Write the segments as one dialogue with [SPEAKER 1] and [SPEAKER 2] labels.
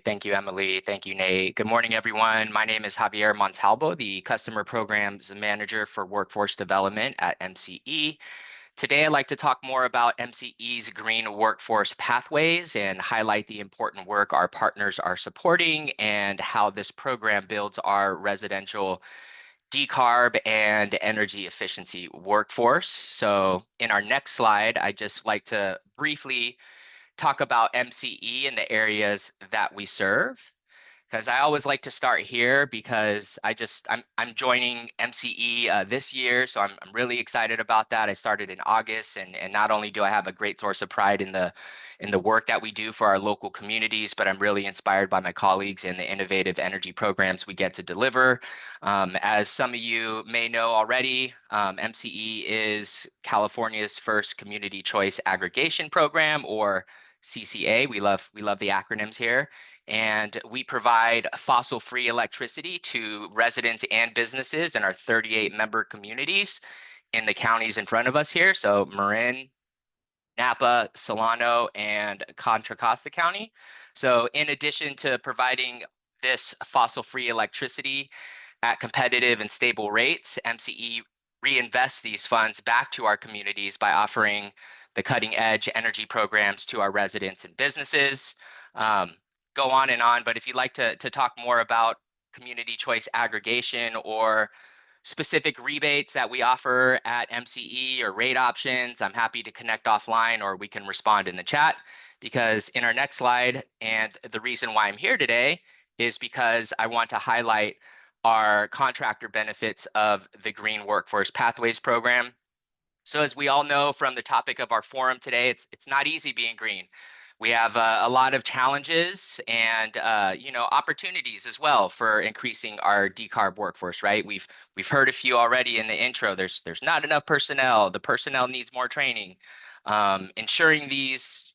[SPEAKER 1] Thank you, Emily. Thank you, Nate. Good morning, everyone. My name is Javier Montalbo, the Customer Programs Manager for Workforce Development at MCE. Today, I'd like to talk more about MCE's Green Workforce Pathways and highlight the important work our partners are supporting and how this program builds our residential decarb and energy efficiency workforce. So in our next slide, I'd just like to briefly talk about MCE and the areas that we serve, because I always like to start here because I'm joining MCE this year, so I'm really excited about that. I started in August, and not only do I have a great source of pride in the work that we do for our local communities, but I'm really inspired by my colleagues and the innovative energy programs we get to deliver. As some of you may know already, MCE is California's first community choice aggregation program, or CCA. We love the acronyms here. And we provide fossil-free electricity to residents and businesses in our 38 member communities in the counties in front of us here. So Marin, Napa, Solano, and Contra Costa County. So in addition to providing this fossil-free electricity at competitive and stable rates, MCE reinvests these funds back to our communities by offering the cutting edge energy programs to our residents and businesses. Go on and on, but if you'd like to talk more about community choice aggregation or specific rebates that we offer at MCE or rate options, I'm happy to connect offline, or we can respond in the chat, because in our next slide, and the reason why I'm here today is because I want to highlight our contractor benefits of the Green Workforce Pathways program. So as we all know from the topic of our forum today, it's not easy being green. We have a lot of challenges and opportunities as well for increasing our decarb workforce. Right? We've heard a few already in the intro. There's not enough personnel. The personnel needs more training. Ensuring these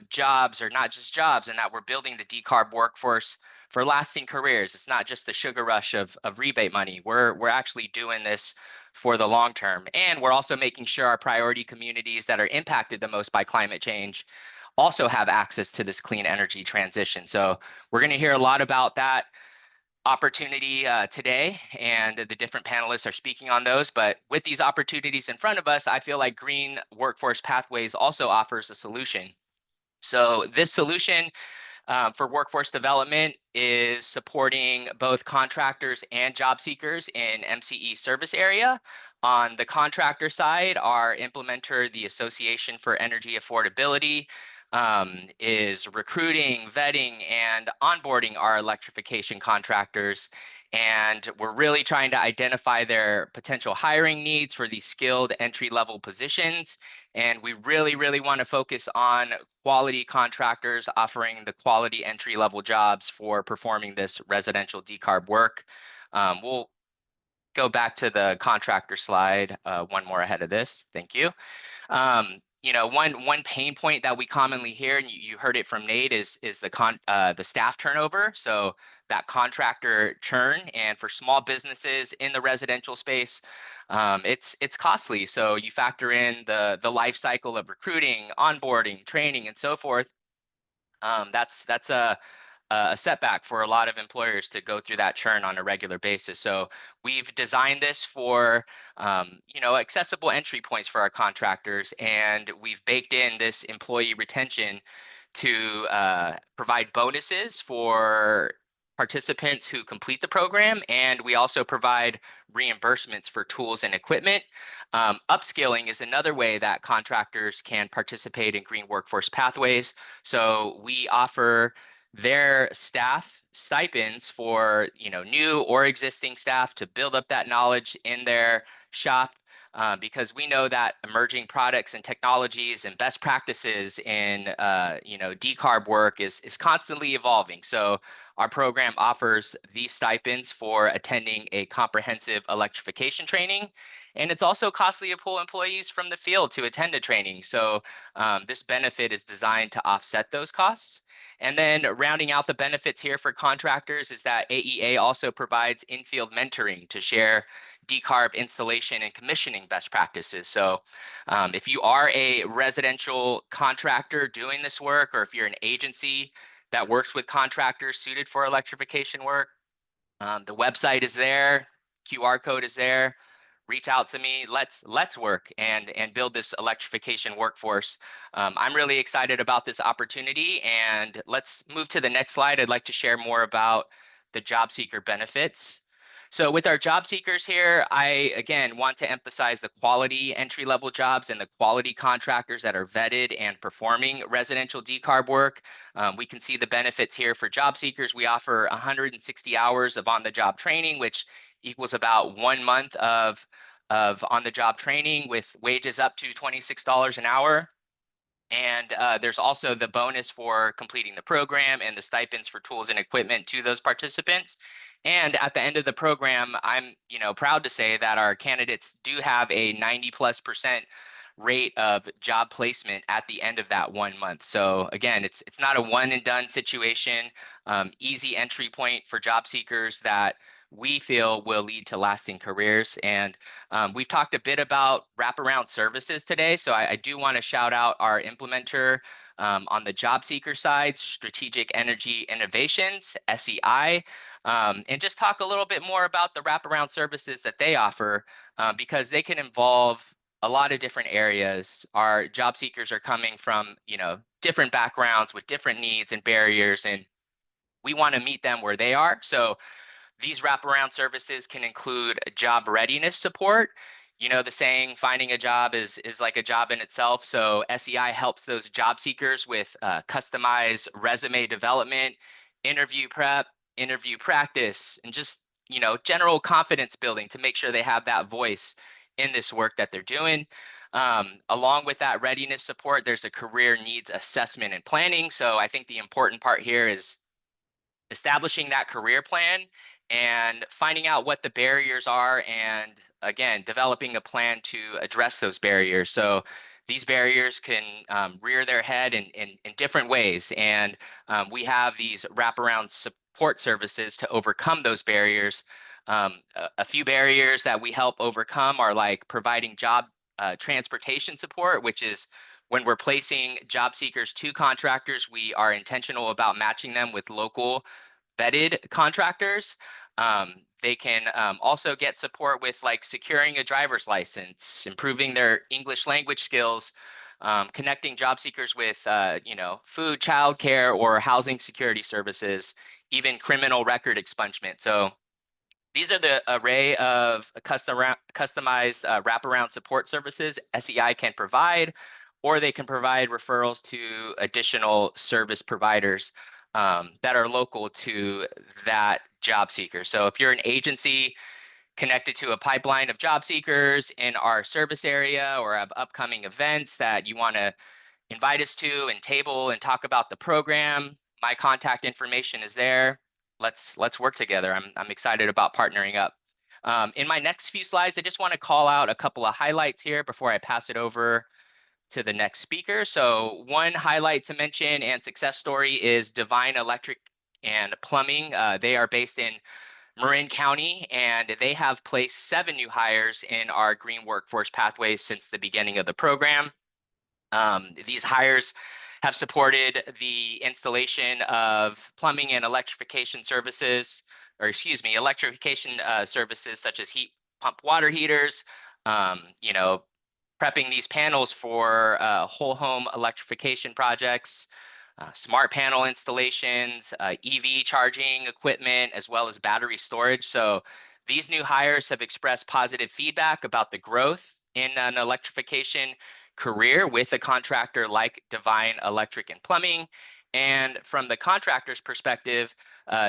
[SPEAKER 1] jobs are not just jobs, and that we're building the decarb workforce for lasting careers. It's not just the sugar rush of rebate money. We're actually doing this for the long term, and we're also making sure our priority communities that are impacted the most by climate change also have access to this clean energy transition. So we're going to hear a lot about that opportunity today, and the different panelists are speaking on those. But with these opportunities in front of us, I feel like Green Workforce Pathways also offers a solution. So this solution for workforce development is supporting both contractors and job seekers in MCE service area. On the contractor side, our implementer, the Association for Energy Affordability, is recruiting, vetting, and onboarding our electrification contractors. And we're really trying to identify their potential hiring needs for these skilled entry-level positions. And we really want to focus on quality contractors offering the quality entry-level jobs for performing this residential decarb work. We'll go back to the contractor slide, one more ahead of this. Thank you. One pain point that we commonly hear, and you heard it from Nate, is the staff turnover. So that contractor churn, and for small businesses in the residential space, it's costly. So you factor in the life cycle of recruiting, onboarding, training, and so forth. That's a setback for a lot of employers to go through that churn on a regular basis. So we've designed this for accessible entry points for our contractors, and we've baked in this employee retention to provide bonuses for participants who complete the program, and we also provide reimbursements for tools and equipment. Upskilling is another way that contractors can participate in Green Workforce Pathways. So we offer their staff stipends for new or existing staff to build up that knowledge in their shop, because we know that emerging products and technologies and best practices in decarb work is constantly evolving. So our program offers these stipends for attending a comprehensive electrification training, and it's also costly to pull employees from the field to attend a training. So this benefit is designed to offset those costs. And then rounding out the benefits here for contractors is that AEA also provides in-field mentoring to share decarb installation and commissioning best practices. So if you are a residential contractor doing this work, or if you're an agency that works with contractors suited for electrification work. The website is there, QR code is there. Reach out to me. Let's work and build this electrification workforce. I'm really excited about this opportunity, and let's move to the next slide. I'd like to share more about the job seeker benefits. So with our job seekers here, I again want to emphasize the quality entry-level jobs and the quality contractors that are vetted and performing residential decarb work. We can see the benefits here for job seekers. We offer 160 hours of on-the-job training, which equals about 1 month of on-the-job training with wages up to $26 an hour. And there's also the bonus for completing the program and the stipends for tools and equipment to those participants. And at the end of the program, I'm proud to say that our candidates do have a 90+% rate of job placement at the end of that 1 month. So again, it's not a one and done situation. Easy entry point for job seekers that we feel will lead to lasting careers. And we've talked a bit about wraparound services today. So I do want to shout out our implementer on the job seeker side, Strategic Energy Innovations, SEI, and just talk a little bit more about the wraparound services that they offer because they can involve a lot of different areas. Our job seekers are coming from, different backgrounds with different needs and barriers, and we want to meet them where they are. So these wraparound services can include job readiness support. The saying, finding a job is like a job in itself. So SEI helps those job seekers with customized resume development, interview prep, interview practice, and just, general confidence building to make sure they have that voice in this work that they're doing. Along with that readiness support, there's a career needs assessment and planning. So I think the important part here is establishing that career plan and finding out what the barriers are, and again, developing a plan to address those barriers. So these barriers can rear their head in different ways, and we have these wraparound support services to overcome those barriers. A few barriers that we help overcome are like providing job transportation support, which is when we're placing job seekers to contractors, we are intentional about matching them with local vetted contractors. They can also get support with like securing a driver's license, improving their English language skills, connecting job seekers with food, childcare, or housing security services, even criminal record expungement. So these are the array of customized wraparound support services SEI can provide, or they can provide referrals to additional service providers that are local to that job seeker. So if you're an agency connected to a pipeline of job seekers in our service area, or have upcoming events that you want to invite us to and table and talk about the program, my contact information is there. Let's work together. I'm excited about partnering up. In my next few slides, I just want to call out a couple of highlights here before I pass it over to the next speaker. So one highlight to mention and success story is Divine Electric and Plumbing. They are based in Marin County, and they have placed 7 new hires in our Green Workforce Pathways since the beginning of the program. These hires have supported the installation of plumbing and electrification services, electrification services such as heat pump water heaters, prepping these panels for whole home electrification projects, smart panel installations, EV charging equipment, as well as battery storage. So these new hires have expressed positive feedback about the growth in an electrification career with a contractor like Divine Electric and Plumbing. And from the contractor's perspective,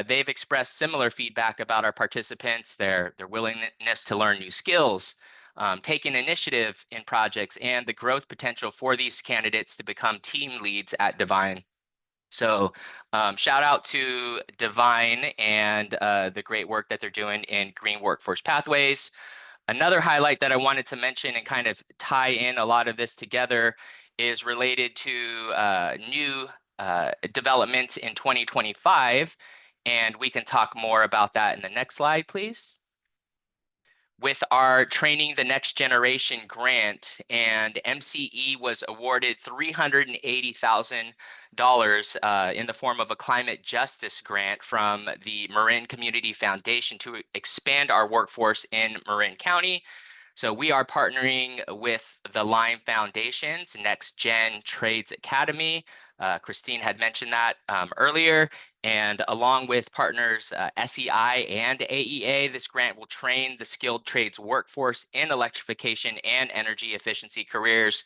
[SPEAKER 1] they've expressed similar feedback about our participants, their willingness to learn new skills, taking initiative in projects, and the growth potential for these candidates to become team leads at Divine. So shout out to Divine and the great work that they're doing in Green Workforce Pathways. Another highlight that I wanted to mention and kind of tie in a lot of this together is related to new developments in 2025. And we can talk more about that in the next slide, please. with our Training the Next Generation grant, and MCE was awarded $380,000 in the form of a climate justice grant from the Marin Community Foundation to expand our workforce in Marin County. So we are partnering with the Lime Foundation's Next Gen Trades Academy. Christine had mentioned that earlier. And along with partners SEI and AEA, this grant will train the skilled trades workforce in electrification and energy efficiency careers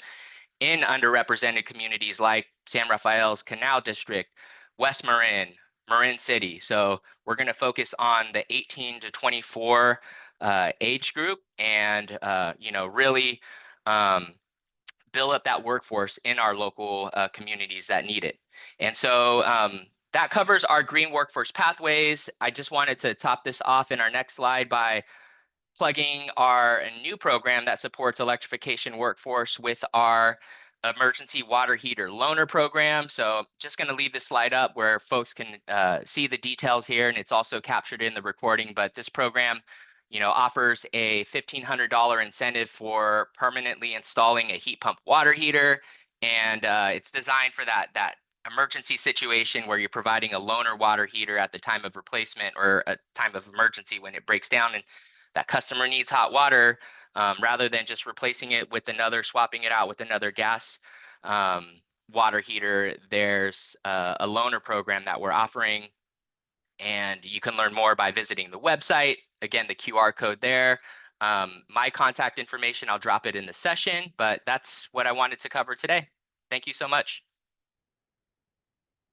[SPEAKER 1] in underrepresented communities like San Rafael's Canal District, West Marin, Marin City. So we're going to focus on the 18 to 24 age group, and really build up that workforce in our local communities that need it. And so that covers our green workforce pathways. I just wanted to top this off in our next slide by plugging our new program that supports electrification workforce with our emergency water heater loaner program. So just going to leave this slide up where folks can see the details here, and it's also captured in the recording. But this program, offers a $1,500 incentive for permanently installing a heat pump water heater, and it's designed for that emergency situation where you're providing a loaner water heater at the time of replacement or a time of emergency when it breaks down and that customer needs hot water, rather than just replacing it with swapping it out with another gas water heater. There's a loaner program that we're offering, and you can learn more by visiting the website. Again, the QR code there. My contact information, I'll drop it in the session, but that's what I wanted to cover today. Thank you so much.